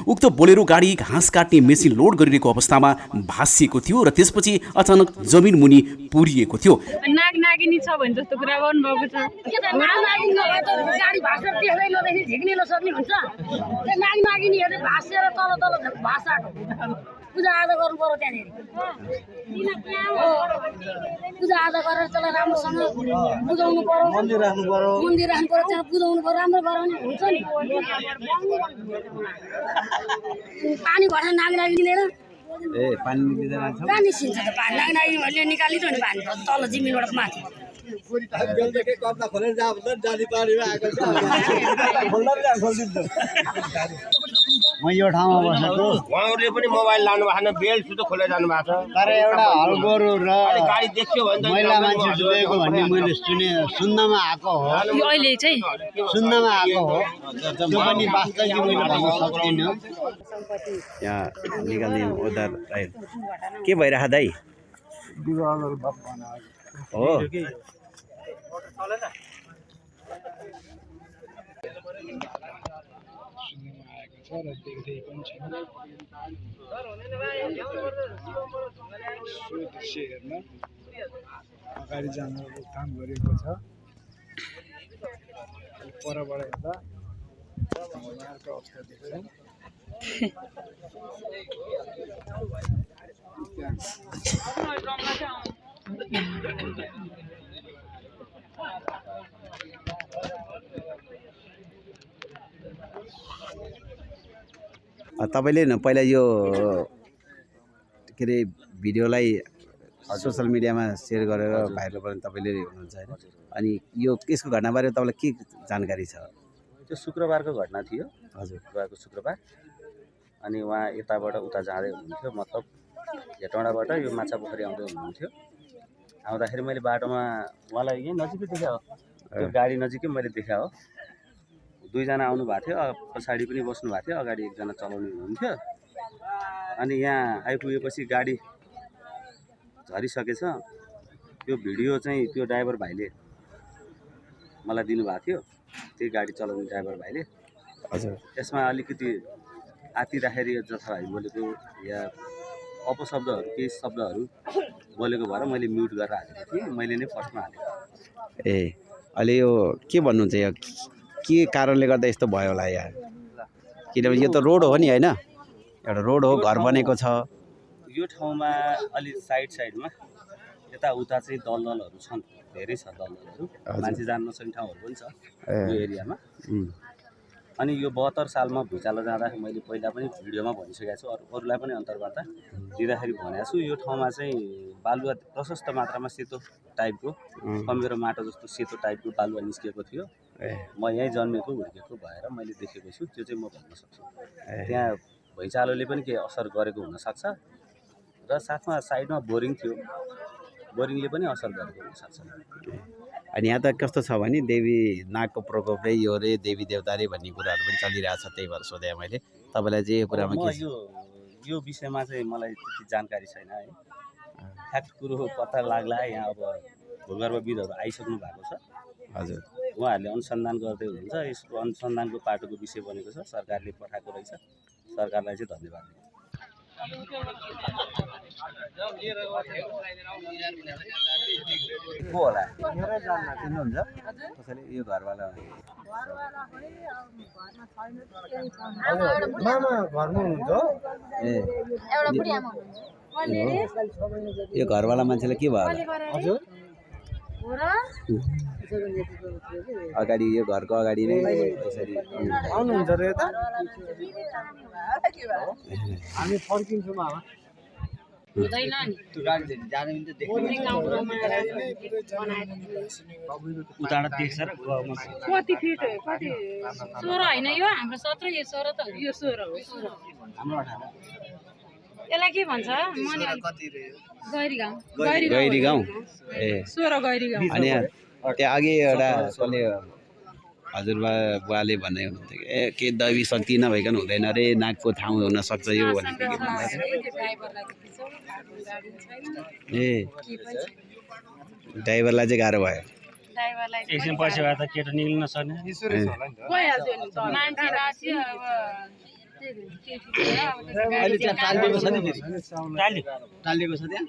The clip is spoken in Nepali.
उक्त बोलेरो गाडी घाँस काट्ने मेसिन लोड गरिरहेको अवस्थामा भासिएको थियो र त्यसपछि अचानक जमिन मुनि पुरिएको थियो। नाग नागिनी छ भने जस्तो कुरा गर्नुभएको छ। गाडी भासेर त्यसलाई नदेखि झिक्ने नसक्ने हुन्छ। त्यो नाग नागिनीहरूले भासेर तल तल भाषाको पूजा आजा गर्नु पर्यो त्यहाँनिर। पूजा आजा गरेर त्यसलाई राम्रोसँग बुझाउनु पर्यो, मन्दिर राख्नु पर्यो, त्यहाँ बुझाउनु पर्यो, राम्रो गऱ्यो भने हुन्छ नि। पानी भर्न नाग नागिनेर पानी निस्किँदैन छ। कहाँ निस्किन्छ त पानी? नाग नागिनीहरूले निकालिदियो नि पानी तल जमिनबाट माथि। म यो ठाउँमा बसेको। उहाँहरूले पनि मोबाइल लानु भएको छैन, बेल्ट सुतो खोलेर जानु भएको छ। तर एउटा हलगोरु र गाडी देख्यो भने त महिला मान्छे डुबेको भन्ने मैले सुन्नमा आएको हो। यो अहिले चाहिँ सुन्नमा आएको हो, त्यो पनि वास्तविक मैले भन्न सक्दिनँ। यहाँ निकाल्ने उधार के भइरहेको दाइ हो? अगाडि जानु काम गरेको छ। परबाट हेर्दा अर्को अवस्था देख्छ। तपाईँले न पहिला यो के अरे भिडियोलाई सोसल मिडियामा सेयर गरेर भाइरल गर्ने तपाईँले हुनुहुन्छ होइन? अनि यो त्यसको घटनाबारे तपाईँलाई के जानकारी छ? त्यो शुक्रबारको घटना थियो। हजुर, शुक्रबार अनि उहाँ यताबाट उता जाँदै हुनुहुन्थ्यो, मतलब हेटौँडाबाट यो माछा पोखरी आउँदै हुनुहुन्थ्यो। आउँदाखेरि मैले बाटोमा उहाँलाई यहीँ नजिकै देखाएँ हो, त्यो गाडी नजिकै मैले देखाएँ हो। दुईजना आउनु भएको थियो, पछाडि पनि बस्नु भएको थियो, अगाडि एकजना चलाउने हुनुहुन्थ्यो। अनि यहाँ आइपुगेपछि गाडी झरिसकेछ। त्यो भिडियो चाहिँ त्यो ड्राइभर भाइले मलाई दिनुभएको थियो, त्यही गाडी चलाउने ड्राइभर भाइले। हजुर, त्यसमा अलिकति आती राखेर यो जथा भाइ बोलेको या अपशब्दहरू केही शब्दहरू बोलेको भएर मैले म्युट गरेर हालेको थिएँ, मैले नै फर्स्टमा हालेको। ए अहिले यो के भन्नुहुन्छ? यो के कारणले गर्दा यस्तो भयो होला यहाँ? किनभने यो त रोड हो नि होइन, एउटा रोड हो, घर बनेको छ। यो ठाउँमा अलि साइडमा यताउता चाहिँ दलदलहरू छन्, धेरै छ दलदलहरू, मान्छे जान नसक्ने ठाउँहरू पनि छ यो एरियामा। अनि यो 72 सालमा भुइँचालो जाँदाखेरि मैले पहिला पनि भिडियोमा भनिसकेको छु, अरूलाई पनि अन्तर्वार्ता दिँदाखेरि भनेको छु। यो ठाउँमा चाहिँ बालुवा प्रशस्त मात्रामा सेतो टाइपको कमेरो माटो जस्तो सेतो टाइपको बालुवा निस्किएको थियो। म यहीँ जन्मेको हुर्केको भएर मैले देखेको छु, त्यो चाहिँ म भन्न सक्छु। त्यहाँ भुइँचालोले पनि केही असर गरेको हुनसक्छ र साथमा साइडमा बोरिङ थियो, बोरिङले पनि असर गरेको हुनसक्छ। अनि यहाँ त कस्तो छ भने देवी नागको प्रकोपले यो रे देवी देवता रे भन्ने कुराहरू पनि चलिरहेछ, त्यही भएर सोधेँ मैले तपाईँलाई चाहिँ यो कुरामा के? यो विषयमा चाहिँ मलाई त्यति जानकारी छैन है। ठ्याक्क कुरो पत्ता लाग्ला यहाँ अब भूगर्भविदहरू आइसक्नु भएको छ। हजुर, उहाँहरूले अनुसन्धान गर्दै हुनुहुन्छ। यसको अनुसन्धानको पाटोको विषय बनेको छ, सरकारले पठाएको रहेछ। सरकारलाई चाहिँ धन्यवाद। को होला चिन्नुहुन्छ कसैले? यो घरवाला मामा घरमा हुनुहुन्छ। ए यो घरवाला मान्छेलाई के भयो? हजुर, अगाडि यो घरको अगाडि नै यसरी आउनुहुन्छ र यता हामी फर्किन्छौँ मामा। हुँदैन नि उताबाट देख्छ र कति फिट हो? कति 16 होइन, यो हाम्रो 17, यो 16 त हो। यो 16 हो। हाम्रो 18। यसलाई के भन्छ? गैरी गाउँ। गैरी गाउँ। ए 16 गैरी गाउँ। अनि त्यहाँ अघि एउटा कसले हजुरबा बुवाले भन्दै हुनुहुन्थ्यो कि के दैवी शक्ति नभइकन हुँदैन अरे, नागको ठाउँ हुनसक्छ यो भनेर के भन्दै थियो। ए ड्राइभरलाई चाहिँ गाह्रो भयो। एकछिन पछि भए त केटा निक्लिन नसक्ने। भइहाल्छ नि त। मान्छे राख्यो अब त्यही त, के ठिक छ, अब त्यसको गाडी अहिले त्यहाँ टालिएको छ नि फेरि अलिक साउन टालिएको छ त्यहाँ